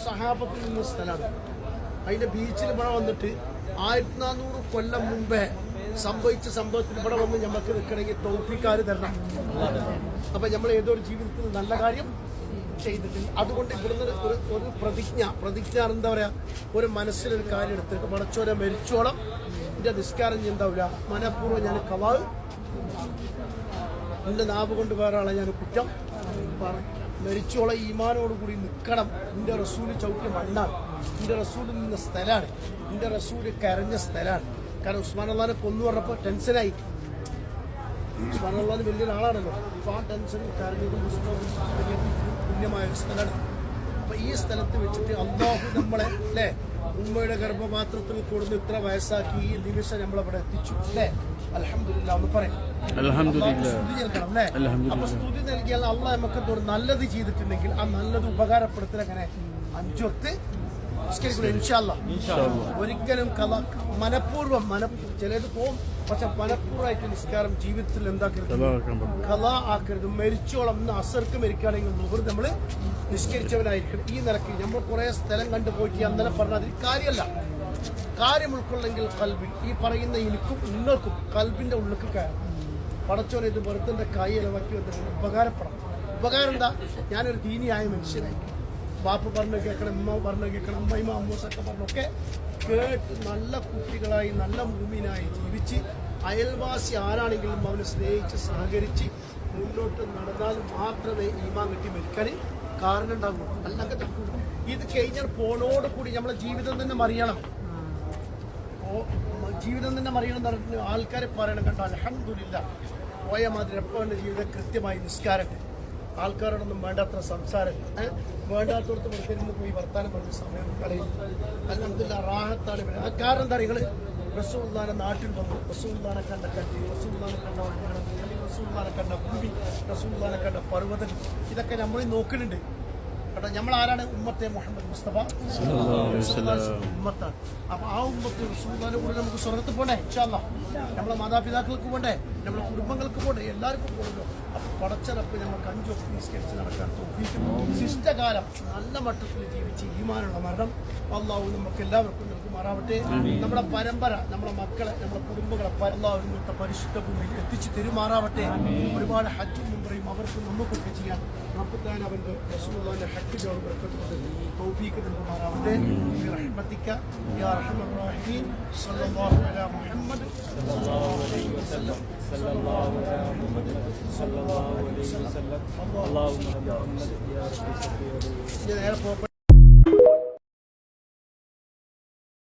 സഹാബത്തിൽ നിന്ന സ്ഥലമാണ്. അതിന്റെ ബീച്ചിൽ ഇവിടെ വന്നിട്ട് 1400 കൊല്ലം മുമ്പേ സംഭവിച്ച സംഭവത്തിൽ ഇവിടെ വന്ന് നമുക്ക് നിൽക്കണമെങ്കിൽ തൗഫീഖ് തരണം. അപ്പൊ നമ്മൾ ഏതൊരു ജീവിതത്തിൽ നല്ല കാര്യം ചെയ്തിട്ടില്ല. അതുകൊണ്ട് ഇവിടുന്ന് ഒരു പ്രതിജ്ഞ എന്താ പറയാ, ഒരു മനസ്സിലൊരു കാര്യം എടുത്തിട്ട് പടച്ചോനെ മരിച്ചോളം എന്റെ നിസ്കാരം എന്താവില്ല, മനഃപൂർവ്വം ഞാൻ കവാവ് എന്റെ നാവ് കൊണ്ട് വേറെ ആളെ ഞാൻ കുറ്റം മരിച്ചോളം ഈമാനോടുകൂടി നിൽക്കണം. എന്റെ റസൂല് ചവിട്ടിയ മണ്ണാണ്, എന്റെ റസൂല് നിന്ന സ്ഥലമാണ്, എന്റെ റസൂല് കരഞ്ഞ സ്ഥലമാണ്. കാരണം ഉസ്മാൻ അള്ളാനെ കൊന്നു പറഞ്ഞപ്പോൾ ടെൻഷനായി. ഉസ്മാൻ അള്ളാന് വലിയൊരാളാണല്ലോ. അപ്പോൾ ആ ടെൻഷനും കരഞ്ഞതും പുണ്യമായ ഒരു സ്ഥലമാണ്. അപ്പൊ ഈ സ്ഥലത്ത് വെച്ചിട്ട് അള്ളാഹു നമ്മളെ അല്ലേ ഉമ്മയുടെ ഗർഭപാത്രത്തിൽ കൊടുന്ന് ഇത്ര വയസ്സാക്കി ഈ നിമിഷം നമ്മളവിടെ എത്തിച്ചു അല്ലേ. അൽഹംദുലില്ലാ ഒന്ന് പറയാം. സ്തുതി നൽകണം അല്ലേ. അപ്പൊ സ്തുതി നൽകിയാൽ അള്ളാഹ് നമുക്ക് നല്ലത് ചെയ്തിട്ടുണ്ടെങ്കിൽ ആ നല്ലത് ഉപകാരപ്പെടുത്തൽ അങ്ങനെ 5 വക്ത് ഒരിക്കലും മനഃപൂർവ്വം ചിലത് പോവും, പക്ഷെ മനഃപൂർവ്വമായിട്ട് നിസ്കാരം ജീവിതത്തിൽ എന്താക്കരുത്, കല ആക്കരുത്. മരിച്ചോളം അസർക്ക് മരിക്കുകയാണെങ്കിൽ മുഹർ നമ്മൾ നിസ്കരിച്ചവനായിരിക്കണം. ഈ നിലയ്ക്ക് നമ്മൾ കുറെ സ്ഥലം കണ്ടുപോയിട്ട് അന്നലെ പറഞ്ഞാൽ അതിൽ കാര്യമല്ല. കാര്യം ഉൾക്കൊള്ളെങ്കിൽ കൽബിൽ ഈ പറയുന്ന എനിക്കും നിങ്ങൾക്കും കൽബിന്റെ ഉള്ളിലേക്ക് കയറും. പടച്ചോനെ ഇത് വെറുതെ കൈ ഇലവാക്കി വന്നിട്ട് ഉപകാരപ്പെടണം. ഉപകാരം എന്താ, ഞാനൊരു ദീനിയായ മനുഷ്യനായിരിക്കും. ബാപ്പ പറഞ്ഞു കേൾക്കണം, ഉമ്മ പറഞ്ഞു കേൾക്കണം, അമ്മ അമ്മൂസൊക്കെ പറഞ്ഞൊക്കെ കേട്ട് നല്ല കുട്ടികളായി നല്ല മൂമിനായി ജീവിച്ച് അയൽവാസി ആരാണെങ്കിലും അവനെ സ്നേഹിച്ച് സഹകരിച്ച് മുന്നോട്ട് നടന്നാൽ മാത്രമേ ഈമാൻ കിട്ടി മരിക്കാൻ കാരണം ഉണ്ടാകൂ. അല്ലെങ്കിൽ ഇത് കഴിഞ്ഞാൽ പോണോടുകൂടി നമ്മളെ ജീവിതം തന്നെ മറിയണം. ജീവിതം തന്നെ മറിയണം എന്ന് പറഞ്ഞിട്ട് ആൾക്കാരെ പറയണം, കണ്ടോ അൽഹംദുലില്ലാ പോയ മാതിരി എപ്പോൾ എൻ്റെ ജീവിതം കൃത്യമായി നിസ്കാരമുണ്ട്. ആൾക്കാരോടൊന്നും വേണ്ടാത്ര സംസാരം, വേണ്ടാത്തടത്ത് വെറുതെ പോയി വർത്താനം പറഞ്ഞ സമയം കളയും. അൽഹംദുലില്ലാ റാഹത്താണ്. കാരണം എന്താ, നിങ്ങൾ റസൂലുള്ളാഹിന്റെ നാട്ടിൽ വന്നു, റസൂലുള്ളാഹിനെ കണ്ട കണ്ടി, റസൂലുള്ളാഹിനെ കണ്ട റസൂലുള്ളാഹിനെ കണ്ട ഭൂമി, റസൂലുള്ളാഹിനെ കണ്ട പർവ്വതം, ഇതൊക്കെ നമ്മൾ നോക്കുന്നുണ്ട്. കേട്ടോ, നമ്മൾ ആരാണ്? ഉമ്മത്തെ മുഹമ്മദ് മുസ്തഫ ഉമ്മത്താണ്. അപ്പൊ ആ ഉമ്മത്ത് റസൂലുള്ളാഹിന്റെ കൂടെ നമുക്ക് സ്വർഗ്ഗത്തിൽ പോകണ്ടേ? ഇൻഷാ അല്ലാഹ്. നമ്മളെ മാതാപിതാക്കൾക്ക് പോകണ്ടേ, നമ്മളെ കുടുംബങ്ങൾക്ക് പോകണ്ടേ, എല്ലാവർക്കും പോകണ്ടോ. അപ്പൊ പടച്ചറപ്പ് നമുക്ക് 5 വക്ത് നിസ്കരിച്ച് നടക്കാൻ തൗഫീഖ്, ശിഷ്ടകാലം നല്ല മട്ടത്തിൽ ജീവിച്ച് ഈമാനുള്ള മരണം അല്ലാഹു നമുക്ക് എല്ലാവർക്കും നൽകുമാറാവട്ടെ. നമ്മുടെ പരമ്പര, നമ്മുടെ മക്കളെ, നമ്മുടെ കുടുംബങ്ങളെ അല്ലാഹു ഇന്നത്തെ പരിശുദ്ധ ഭൂമിയിൽ എത്തിച്ചു തരുമാറാവട്ടെ. ഒരുപാട് ഹജ്ജും ഉംറയും അവർക്ക് നമുക്കൊക്കെ ചെയ്യാൻ റബ്ബുത്താൻ അവന്റെ റസൂലുള്ളാഹിന്റെ ഹജ്ജിനോട് ബർക്കത്ത് തൗഫീഖ് നൽകുമാറാവട്ടെ. ബിറഹ്മതിക യാ അർഹമർ റഹീം. സല്ലല്ലാഹു അലാ മുഹമ്മദ് സല്ലല്ലാഹു അലൈഹി വസല്ലം. സല്ലല്ലാഹു അലാ മുഹമ്മദ് സല്ലല്ലാഹു അലൈഹി വസല്ലം. അല്ലാഹുമ്മ യാ മുഹമ്മദ് യാ റബ്ബി സല്ലി അലൈഹി.